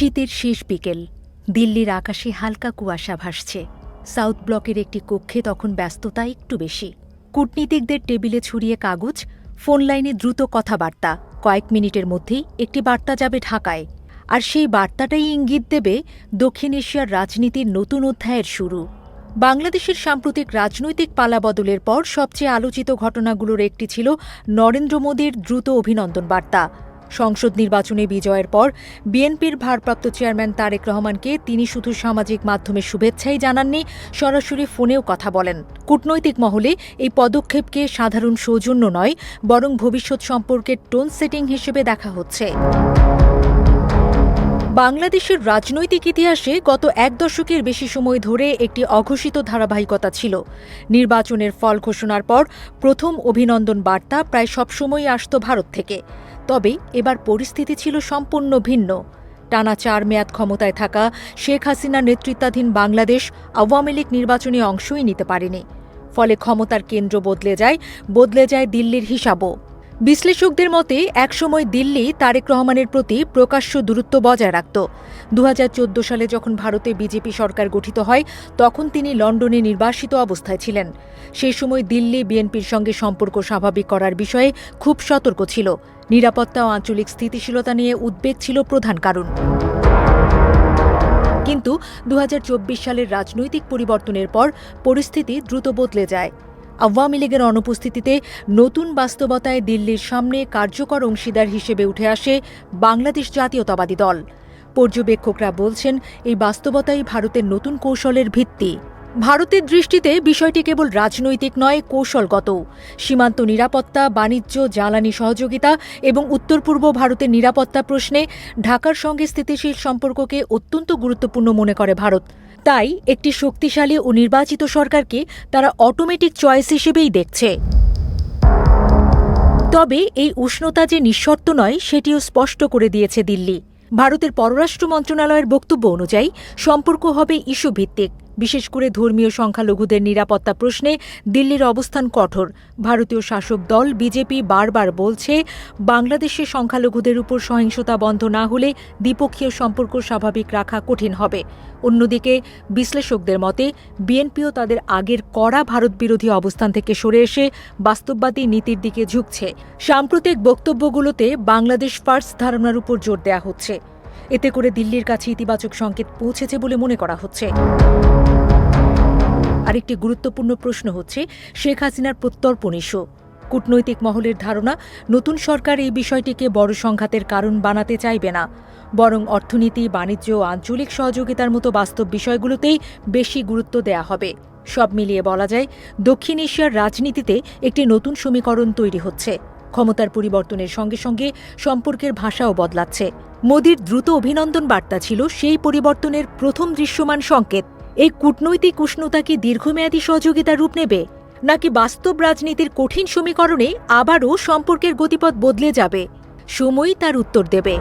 শীতের শেষ বিকেল। দিল্লির আকাশে হালকা কুয়াশা ভাসছে। সাউথ ব্লকের একটি কক্ষে তখন ব্যস্ততা একটু বেশি। কূটনীতিকদের টেবিলে ছড়িয়ে কাগজ, ফোন লাইনে দ্রুত কথাবার্তা। কয়েক মিনিটের মধ্যেই একটি বার্তা যাবে ঢাকায়, আর সেই বার্তাটাই ইঙ্গিত দেবে দক্ষিণ এশিয়ার রাজনীতির নতুন অধ্যায়ের শুরু। বাংলাদেশের সাম্প্রতিক রাজনৈতিক পালাবদলের পর সবচেয়ে আলোচিত ঘটনাগুলোর একটি ছিল নরেন্দ্র মোদীর দ্রুত অভিনন্দন বার্তা। সংসদ নির্বাচনে বিজয়ের পর বিএনপির ভারপ্রাপ্ত চেয়ারম্যান তারেক রহমানকে তিনি শুধু সামাজিক মাধ্যমে শুভেচ্ছাই জানাননি, সরাসরি ফোনেও কথা বলেন। কূটনৈতিক মহলে এই পদক্ষেপকে সাধারণ সৌজন্য নয়, বরং ভবিষ্যৎ সম্পর্কের টোন সেটিং হিসেবে দেখা হচ্ছে। বাংলাদেশের রাজনৈতিক ইতিহাসে গত এক দশকের বেশি সময় ধরে একটি অঘোষিত ধারাবাহিকতা ছিল। নির্বাচনের ফল ঘোষণার পর প্রথম অভিনন্দন বার্তা প্রায় সবসময়ই আসত ভারত থেকে। তবে এবার পরিস্থিতি ছিল সম্পূর্ণ ভিন্ন। টানা 4 মেয়াদ ক্ষমতায় থাকা শেখ হাসিনার নেতৃত্বাধীন বাংলাদেশ আওয়ামী লীগ নির্বাচনে অংশই নিতে পারেনি। ফলে ক্ষমতার কেন্দ্র বদলে যায় দিল্লির হিসাবও। বিশ্লেষকদের মতে একসময় দিল্লি তারেক রহমানের প্রতি প্রকাশ্য দূরত্ব বজায় রাখত। 2014 সালে যখন ভারতে বিজেপি সরকার গঠিত হয়, তখন তিনি লন্ডনে নির্বাসিত অবস্থায় ছিলেন। সেই সময় দিল্লি বিএনপির সঙ্গে সম্পর্ক স্বাভাবিক করার বিষয়ে খুব সতর্ক ছিল। নিরাপত্তা ও আঞ্চলিক স্থিতিশীলতা নিয়ে উদ্বেগ ছিল প্রধান কারণ। কিন্তু 2024 সালের রাজনৈতিক পরিবর্তনের পর পরিস্থিতি দ্রুত বদলে যায়। আওয়ামী লীগের অনুপস্থিতিতে নতুন বাস্তবতায় দিল্লির সামনে কার্যকর অংশীদার হিসেবে উঠে আসে বাংলাদেশ জাতীয়তাবাদী দল। পর্যবেক্ষকরা বলছেন, এই বাস্তবতাই ভারতের নতুন কৌশলের ভিত্তি। ভারতের দৃষ্টিতে বিষয়টি কেবল রাজনৈতিক নয়, কৌশলগতও। সীমান্ত নিরাপত্তা, বাণিজ্য, জ্বালানি সহযোগিতা এবং উত্তর পূর্ব ভারতের নিরাপত্তা প্রশ্নে ঢাকার সঙ্গে স্থিতিশীল সম্পর্ককে অত্যন্ত গুরুত্বপূর্ণ মনে করে ভারত। তাই একটি শক্তিশালী ও নির্বাচিত সরকারকে তারা অটোমেটিক চয়েস হিসেবেই দেখছে। তবে এই উষ্ণতা যে নিঃশর্ত নয়, সেটিও স্পষ্ট করে দিয়েছে দিল্লি। ভারতের পররাষ্ট্র মন্ত্রণালয়ের বক্তব্য অনুযায়ী সম্পর্ক হবে ইস্যুভিত্তিক। বিশেষ করে ধর্মীয় সংখ্যালঘুদের নিরাপত্তা প্রশ্নে দিল্লির অবস্থান কঠোর। ভারতীয় শাসক দল বিজেপি বারবার বলছে, বাংলাদেশের সংখ্যালঘুদের উপর সহিংসতা বন্ধ না হলে দ্বিপক্ষীয় সম্পর্ক স্বাভাবিক রাখা কঠিন হবে। অন্যদিকে বিশ্লেষকদের মতে বিএনপিও তাদের আগের কড়া ভারতবিরোধী অবস্থান থেকে সরে এসে বাস্তববাদী নীতির দিকে ঝুঁকছে। সাম্প্রতিক বক্তব্যগুলোতে বাংলাদেশ ফার্স্ট ধারণার উপর জোর দেওয়া হচ্ছে। এতে করে দিল্লির কাছে ইতিবাচক সংকেত পৌঁছেছে বলে মনে করা হচ্ছে। আরেকটি গুরুত্বপূর্ণ প্রশ্ন হচ্ছে শেখ হাসিনার প্রত্যর্পণ ইস্যু। কূটনৈতিক মহলের ধারণা, নতুন সরকার এই বিষয়টিকে বড় সংঘাতের কারণ বানাতে চাইবে না, বরং অর্থনীতি, বাণিজ্য ও আঞ্চলিক সহযোগিতার মতো বাস্তব বিষয়গুলোতেই বেশি গুরুত্ব দেয়া হবে। সব মিলিয়ে বলা যায়, দক্ষিণ এশিয়ার রাজনীতিতে একটি নতুন সমীকরণ তৈরি হচ্ছে। ক্ষমতার পরিবর্তনের সঙ্গে সঙ্গে সম্পর্কের ভাষাও বদলাচ্ছে। মোদির দ্রুত অভিনন্দন বার্তা ছিল সেই পরিবর্তনের প্রথম দৃশ্যমান সংকেত। এই কূটনৈতিক উষ্ণতা কি দীর্ঘমেয়াদী সহযোগিতার রূপ নেবে, নাকি বাস্তব রাজনীতির কঠিন সমীকরণে আবারও সম্পর্কের গতিপথ বদলে যাবে? সময়ই তার উত্তর দেবে।